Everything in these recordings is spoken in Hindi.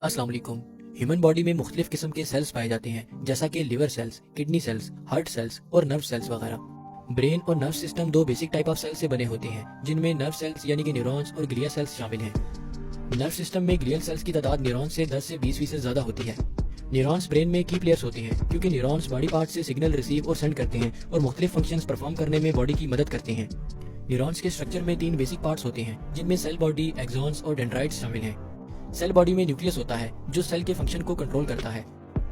अस्सलाम वालेकुम। ह्यूमन बॉडी में मुख्तलिफ किस्म के सेल्स पाए जाते हैं, जैसा कि liver cells, kidney cells, heart cells और नर्व सेल्स वगैरह। ब्रेन और नर्व सिस्टम दो बेसिक टाइप ऑफ सेल्स से बने होते हैं, जिनमें नर्व सेल्स यानी कि न्यूरॉन्स और ग्लिया सेल्स शामिल हैं। नर्व सिस्टम में ग्लियल सेल्स की तादाद न्यूरॉन्स से 10 से 20% ज्यादा होती है। न्यूरॉन्स ब्रेन में की प्लेयर्स होते हैं, क्योंकि न्यूरॉन्स बॉडी पार्ट से सिग्नल रिसीव और सेंड करते हैं और मुख्तलिफ फंक्शंस परफॉर्म करने में बॉडी की मदद करते हैं। न्यूरॉन्स के स्ट्रक्चर में 3 बेसिक पार्ट्स होते हैं, जिनमें सेल बॉडी, एक्सॉन्स और डेंड्राइट्स शामिल हैं। सेल बॉडी में न्यूक्लियस होता है, जो सेल के फंक्शन को कंट्रोल करता है।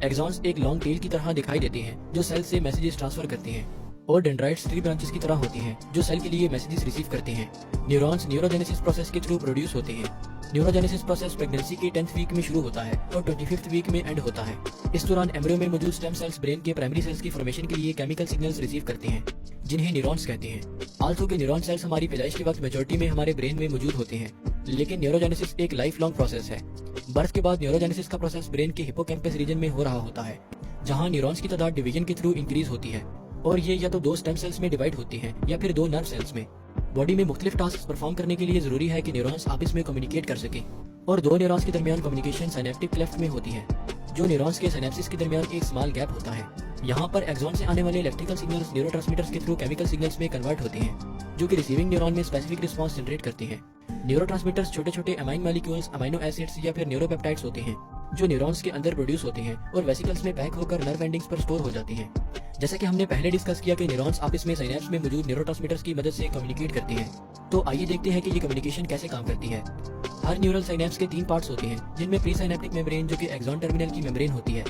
एक्सॉन्स एक लॉन्ग टेल की तरह दिखाई देते हैं, जो सेल से मैसेजेस ट्रांसफर करते हैं। और डेंड्राइट्स 3 ब्रांचेस की तरह होती हैं, जो सेल के लिए मैसेजेस रिसीव करते हैं। न्यूरॉन्स न्यूरोजेनेसिस प्रोसेस के थ्रू प्रोड्यूस होते हैं। न्यूरोजेनेसिस प्रोसेस प्रेगनेंसी के 10th वीक में शुरू होता है और 25th वीक में एंड होता है। इस दौरान एम्ब्रियो में मौजूद स्टेम सेल्स ब्रेन के प्राइमरी सेल्स की फॉर्मेशन के लिए केमिकल सिग्नल्स रिसीव करते हैं, जिन्हें न्यूरॉन्स कहते हैं। आल्सो के न्यूरॉन सेल्स हमारी पैदाइश के वक्त मेजॉरिटी में हमारे ब्रेन में मौजूद होते हैं, लेकिन न्यूरोजेनेसिस एक लाइफ लॉन्ग प्रोसेस है। बर्थ के बाद न्यूरोजेनेसिस का प्रोसेस ब्रेन के हिप्पोकैम्पस रीजन में हो रहा होता है, जहां न्यूरॉन्स की तादाद डिवीजन के थ्रू इंक्रीज होती है, और ये या तो 2 स्टेम सेल्स में डिवाइड होती हैं या फिर 2 नर्व सेल्स में। बॉडी में मुख्तलिफ टास्क परफॉर्म करने के लिए जरूरी है कि न्यूरॉन्स आपस में कम्युनिकेट कर सकें, और 2 न्यूरॉन्स के दरमियान कम्युनिकेशन सिनेप्टिक क्लेफ्ट में होती है, जो न्यूरॉन्स के सिनेप्सिस के दरमियान एक स्मॉल गैप होता है। यहाँ पर एक्सॉन से आने वाले इलेक्ट्रिकल सिग्नल्स न्यूरोट्रांसमीटर्स के थ्रू केमिकल सिग्नल्स में कन्वर्ट होते हैं, जो कि रिसीविंग न्यूरॉन में स्पेसिफिक रिस्पांस जनरेट करते हैं। न्यूरोट्रांसमीटर्स छोटे छोटे अमाइन मॉलिक्यूल्स, अमाइनो एसिड्स या फिर न्यूरोपेप्टाइड्स होते हैं, जो न्यूरॉन्स के अंदर प्रोड्यूस होते हैं और वेसिकल्स में पैक होकर नर्व एंडिंग्स पर स्टोर हो जाती हैं। जैसा कि हमने पहले डिस्कस किया कि न्यूरॉन्स आपस में सिनेप्स में मौजूद न्यूरोट्रांसमीटर्स की मदद से कम्युनिकेट करते हैं, तो आइए देखते हैं कि ये कम्युनिकेशन कैसे काम करती है। हर न्यूरल साइनेप्स के 3 पार्ट्स होते हैं, जिनमें प्री साइनेप्टिक मेम्ब्रेन जो कि एक्सॉन टर्मिनल की मेम्ब्रेन होती है,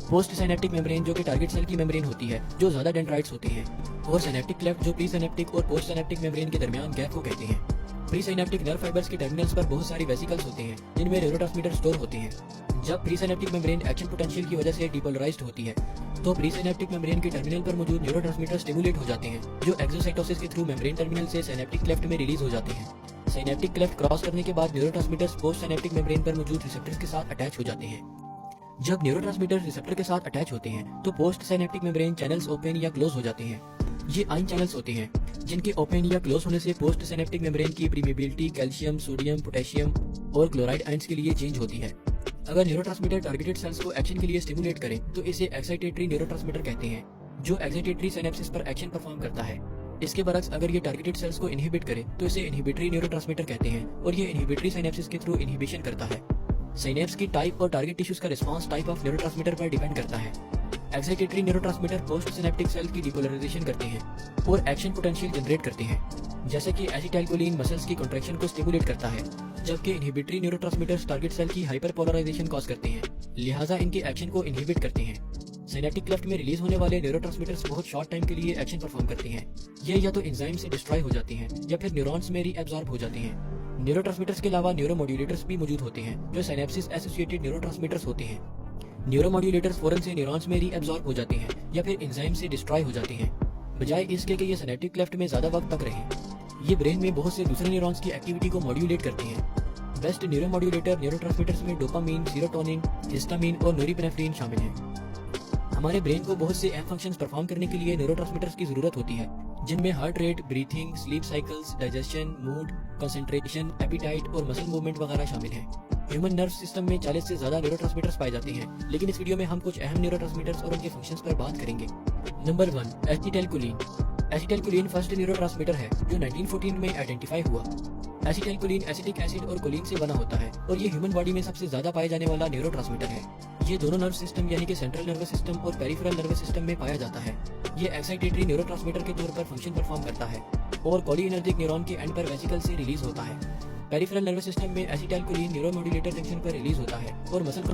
पोस्ट साइनेप्टिक मेम्ब्रेन जो कि टारगेट सेल की मेम्ब्रेन होती है, जो ज्यादा डेंड्राइट्स होती हैं, और सिनेप्टिक क्लेफ्ट जो प्री साइनेप्टिक और पोस्ट साइनेप्टिक मेम्ब्रेन के दरमियान गैप को कहते हैं। प्री साइनेप्टिक नर्व फाइबर्स के टर्मिनल्स पर बहुत सारी वेसिकल्स होते हैं, जिनमें न्यूरोट्रांसमीटर स्टोर होते हैं। जब pre synaptic membrane action potential की वजह से डिपोलराइज्ड होती है, तो प्री साइनेप्टिक मेम्ब्रेन के टर्मिनल पर मौजूद न्यूरोट्रांसमीटर स्टिमुलेट हो जाते हैं, जो एक्सोसाइटोसिस के थ्रू मेम्ब्रेन टर्मिनल से सिनेप्टिक क्लेफ्ट में रिलीज हो जाते हैं। सिनेप्टिक क्लेफ्ट क्रॉस करने के बाद न्यूरोट्रांसमीटर्स पोस्ट सिनेप्टिक मेम्ब्रेन पर मौजूद रिसेप्टर्स के साथ अटैच हो जाते हैं। जब न्यूरोट्रांसमीटर रिसेप्टर के साथ अटैच होते हैं, तो post synaptic membrane channels open या क्लोज हो जाते हैं। ये आयन चैनल्स होते हैं, जिनके ओपन या क्लोज होने से पोस्ट सिनेप्टिक मेम्ब्रेन की परमिएबिलिटी कैल्शियम, सोडियम, पोटेशियम और क्लोराइड आयंस के लिए चेंज होती है। अगर न्यूरोट्रांसमीटर टारगेटेड सेल्स को एक्शन के लिए स्टिमुलेट करें, तो इसे एक्साइटेटरी न्यूरोट्रांसमीटर कहते हैं, जो एक्साइटेटरी सिनेप्सिस पर एक्शन परफॉर्म करता है। इसके बरक्स अगर ये टारगेटेड सेल्स को इनहिबिट करे, तो इसे इनहिबिटरी न्यूरोट्रांसमीटर कहते हैं, और ये इनहिबिटरी सिनेप्सिस के थ्रू इनहिबिशन करता है। सिनेप्स की टाइप और टारगेट टिश्यूज का रिस्पांस टाइप ऑफ न्यूरोट्रांसमीटर पर डिपेंड करता है। Excitatory neurotransmitter post synaptic cell की डिपोलराइजेशन करते हैं और एक्शन पोटेंशियल जनरेट करते हैं, जैसे कि एसिटाइलकोलिन मसल्स की कॉन्ट्रैक्शन को स्टिमुलेट करता है, जबकि इनहिबिटरी न्यूरोट्रांसमीटर्स टारगेट सेल की हाइपरपोलराइजेशन कॉज करते हैं, लिहाजा इनके एक्शन को इनहिबिट करते हैं। सिनेप्टिक क्लेफ्ट में रिलीज होने वाले न्यूरोट्रांसमीटर्स बहुत शॉर्ट टाइम के लिए एक्शन परफॉर्म करते हैं। ये या तो एंजाइम से डिस्ट्रॉय हो जाती हैं या फिर न्यूरॉन्स में रीअब्सॉर्ब हो जाते हैं। न्यूरोट्रांसमीटर्स के अलावा न्यूरोमोड्यूलेटर्स भी मौजूद होते हैं, जो सिनेप्सिस एसोसिएटेड न्यूरोट्रांसमीटर्स होते हैं। न्यूरोमोड्यूलेटर्स फौरन से न्यूरॉन्स में रीअब्सॉर्ब हो जाते हैं या फिर एंजाइम से डिस्ट्रॉय हो जाते हैं, बजाय इसके कि ये सिनेप्टिक क्लेफ्ट में ज्यादा वक्त तक रहें। ये ब्रेन में बहुत से दूसरे न्यूरॉन्स की एक्टिविटी को मॉड्यूलेट करते हैं। बेस्ट न्यूरोमोड्यूलेटर न्यूरोट्रांसमीटर्स में डोपामीन, सीरोटोनिन, हिस्टामिन और नोरिपेनेफ्रिन शामिल हैं। हमारे ब्रेन को बहुत से अहम फंक्शंस परफॉर्म करने के लिए न्यूरोट्रांसमीटर्स की जरूरत होती है, जिनमें heart rate, breathing, sleep cycles, digestion, mood, concentration, appetite और मसल मूवमेंट वगैरह शामिल हैं। ह्यूमन नर्व सिस्टम में 40 से ज्यादा न्यूरोट्रांसमीटर्स पाए जाते हैं, लेकिन इस वीडियो में हम कुछ अहम न्यूरोट्रांसमीटर्स और उनके फंक्शंस पर बात करेंगे। Number 1, acetylcholine. Acetylcholine first neurotransmitter है जो 1914 में आइडेंटिफाई हुआ। एसिटाइलकोलिन एसिटिक एसिड और कोलिन से बना होता है, और ये ह्यूमन बॉडी में सबसे ज्यादा पाए जाने वाला न्यूरोट्रांसमीटर है। ये दोनों नर्व सिस्टम यानी कि सेंट्रल नर्वस सिस्टम और पेरिफेरल नर्वस सिस्टम में पाया जाता है। ये एक्साइटेटरी न्यूरोट्रांसमीटर के तौर पर फंक्शन परफॉर्म करता है और कोलिनर्जिक न्यूरॉन के एंड पर वेसिकल से रिलीज होता है। पेरिफेरल नर्वस सिस्टम में एसिटाइलकोलिन न्यूरोमोड्यूलेटर जंक्शन पर रिलीज होता है और मसल